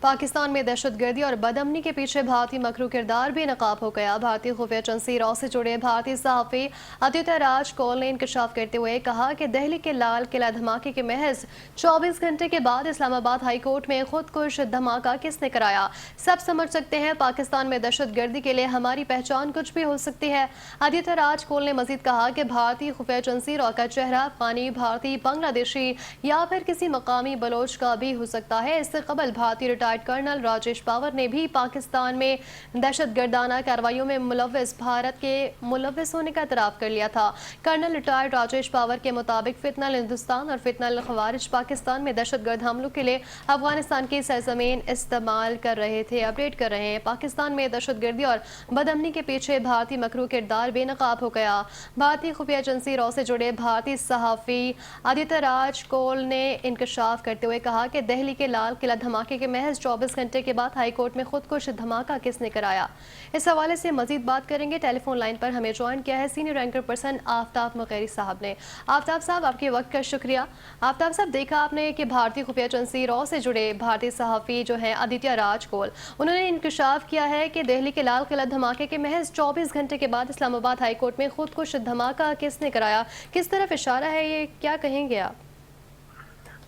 पाकिस्तान में दहशतगर्दी और बदअमनी के पीछे भारतीय मकरू किरदार बेनकाब हो गया। भारतीय खुफिया एजेंसी रॉ से जुड़े भारतीय सहाफ़ी आदित्य राज कौल ने इंकशाफ करते हुए कहा कि दिल्ली के लाल किला धमाके के महज 24 घंटे के बाद इस्लामाबाद हाई कोर्ट में खुदकुश धमाका किसने कराया। सब समझ सकते हैं, पाकिस्तान में दहशतगर्दी के लिए हमारी पहचान कुछ भी हो सकती है। आदित्य राज कौल ने मजीद कहा कि भारतीय खुफिया एजेंसी रॉ का चेहरा अफगानी, भारतीय, बांग्लादेशी या फिर किसी मकामी बलोच का भी हो सकता है। इससे कबल भारतीय कर्नल राजेश पावर ने भी पाकिस्तान में दहशतगर्दाना कार्रवाइयों में मुलव्विस भारत के मुलव्विस होने का इतराफ कर लिया था। कर्नल रिटायर्ड राजेश पावर के मुताबिक फितनल हिंदुस्तान और फितनल खवारिज पाकिस्तान में दहशतगर्द हमलों के लिए अफगानिस्तान की सरजमीन इस्तेमाल कर रहे थे। अपडेट कर रहे हैं, पाकिस्तान में दहशतगर्दी और बदअमनी के पीछे भारतीय मकरू किरदार बेनकाब हो गया। भारतीय खुफिया एजेंसी रॉ से जुड़े भारतीय सहाफ़ी आदित्य राज कौल ने इंकशाफ करते हुए कहा कि दिल्ली के लाल किला धमाके के महज 24 घंटे के बाद हाई कोर्ट में खुदकुश धमाका किसने कराया। इस हवाले से मजीद बात करेंगे। टेलीफोन लाइन पर हमें ज्वाइन किया है senior anchor person Aftab Mugheri साहब ने। आफ्ताब साहब, आपके वक्त का शुक्रिया। आफ्ताब साहब, देखा आपने कि भारतीय खुफिया एजेंसी रॉ से जुड़े भारतीय सहाफ़ी जो हैं आदित्य राज कौल, उन्होंने इंकशाफ किया है कि दिल्ली के लाल किला धमाके के महज 24 घंटे के बाद इस्लामाबाद हाई कोर्ट में खुदकुश धमाका किसने कराया। किस तरफ इशारा है ये, क्या कहेंगे आप?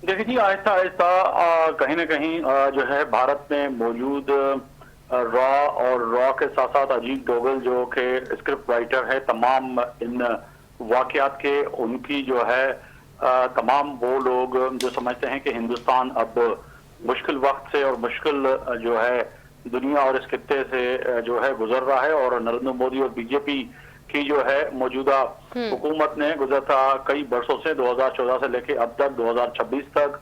देखिए जी, आहिस्ता आहिस्ता कहीं ना कहीं जो है भारत में मौजूद रॉ और रॉ के साथ साथ अजीत डोगल जो के स्क्रिप्ट राइटर है, तमाम इन वाकयात के उनकी जो है तमाम वो लोग जो समझते हैं कि हिंदुस्तान अब मुश्किल वक्त से और मुश्किल जो है दुनिया और इस खित्ते से जो है गुजर रहा है, और नरेंद्र मोदी और बीजेपी की जो है मौजूदा हुकूमत ने गुज़श्ता कई बरसों से 2014 से लेके अब तक 2026 तक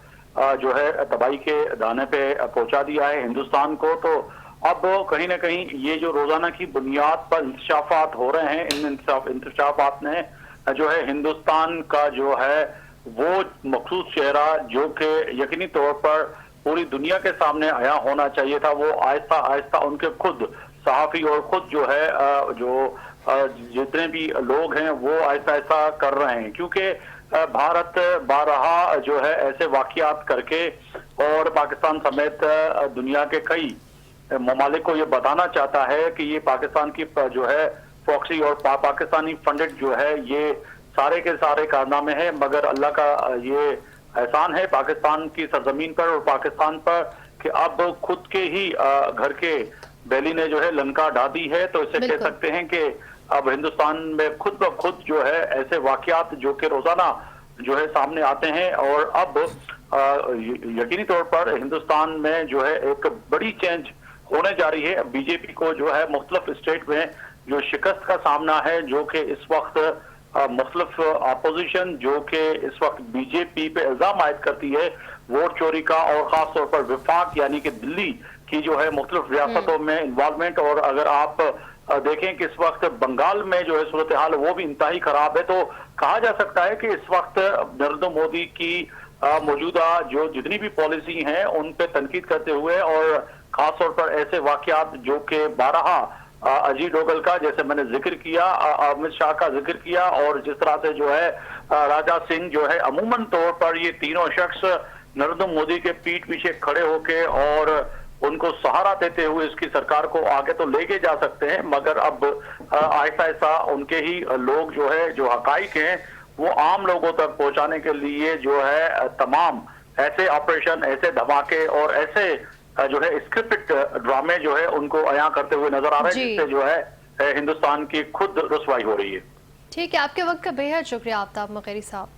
जो है तबाही के दाने पे पहुंचा दिया है हिंदुस्तान को। तो अब कहीं ना कहीं ये जो रोजाना की बुनियाद पर इंकशाफात हो रहे हैं, इन इंकशाफात ने जो है हिंदुस्तान का जो है वो मखसूस चेहरा जो कि यकीनी तौर पर पूरी दुनिया के सामने आया होना चाहिए था, वो आहिस्ता आहिस्ता उनके खुद सहाफ़ी और खुद जो है जो जितने भी लोग हैं वो ऐसा ऐसा कर रहे हैं, क्योंकि भारत बारहा जो है ऐसे वाकयात करके और पाकिस्तान समेत दुनिया के कई ममालिक को ये बताना चाहता है कि ये पाकिस्तान की जो है प्रॉक्सी और पाकिस्तानी फंडेड जो है ये सारे के सारे कारनामे हैं, मगर अल्लाह का ये एहसान है पाकिस्तान की सरजमीन पर और पाकिस्तान पर कि अब खुद के ही घर के बैली ने जो है लंका ढा दी है। तो इसे कह सकते हैं कि अब हिंदुस्तान में खुद ब खुद जो है ऐसे वाकयात जो कि रोजाना जो है सामने आते हैं, और अब यकीनी तौर पर हिंदुस्तान में जो है एक बड़ी चेंज होने जा रही है। बीजेपी को जो है मुख्तलिफ स्टेट में जो शिकस्त का सामना है, जो कि इस वक्त मुख्तलिफ अपोजिशन जो कि इस वक्त बीजेपी पे इल्जाम आयद करती है वोट चोरी का, और खास तौर पर विफाक यानी कि दिल्ली की जो है मुख्तलिफ रियासतों में इन्वॉल्वमेंट। और अगर आप देखें कि इस वक्त बंगाल में जो है सूरत हाल वो भी इंतहाई खराब है, तो कहा जा सकता है कि इस वक्त नरेंद्र मोदी की मौजूदा जो जितनी भी पॉलिसी हैं उन पे तनकीद करते हुए, और खास तौर पर ऐसे वाकयात जो कि बारहा अजीत डोगल का जैसे मैंने जिक्र किया, अमित शाह का जिक्र किया, और जिस तरह से जो है राजा सिंह जो है अमूमन तौर पर ये तीनों शख्स नरेंद्र मोदी के पीठ पीछे खड़े होके और उनको सहारा देते हुए इसकी सरकार को आगे तो लेके जा सकते हैं, मगर अब आहिस्ता आहिस्ता उनके ही लोग जो है जो हकाइक हैं वो आम लोगों तक पहुंचाने के लिए जो है तमाम ऐसे ऑपरेशन, ऐसे धमाके और ऐसे जो है स्क्रिप्टेड ड्रामे जो है उनको अया करते हुए नजर आ रहे हैं, जिससे जो है हिंदुस्तान की खुद रुसवाई हो रही है। ठीक है, आपके वक्त का बेहद शुक्रिया आफ्ताब मुगैरी साहब।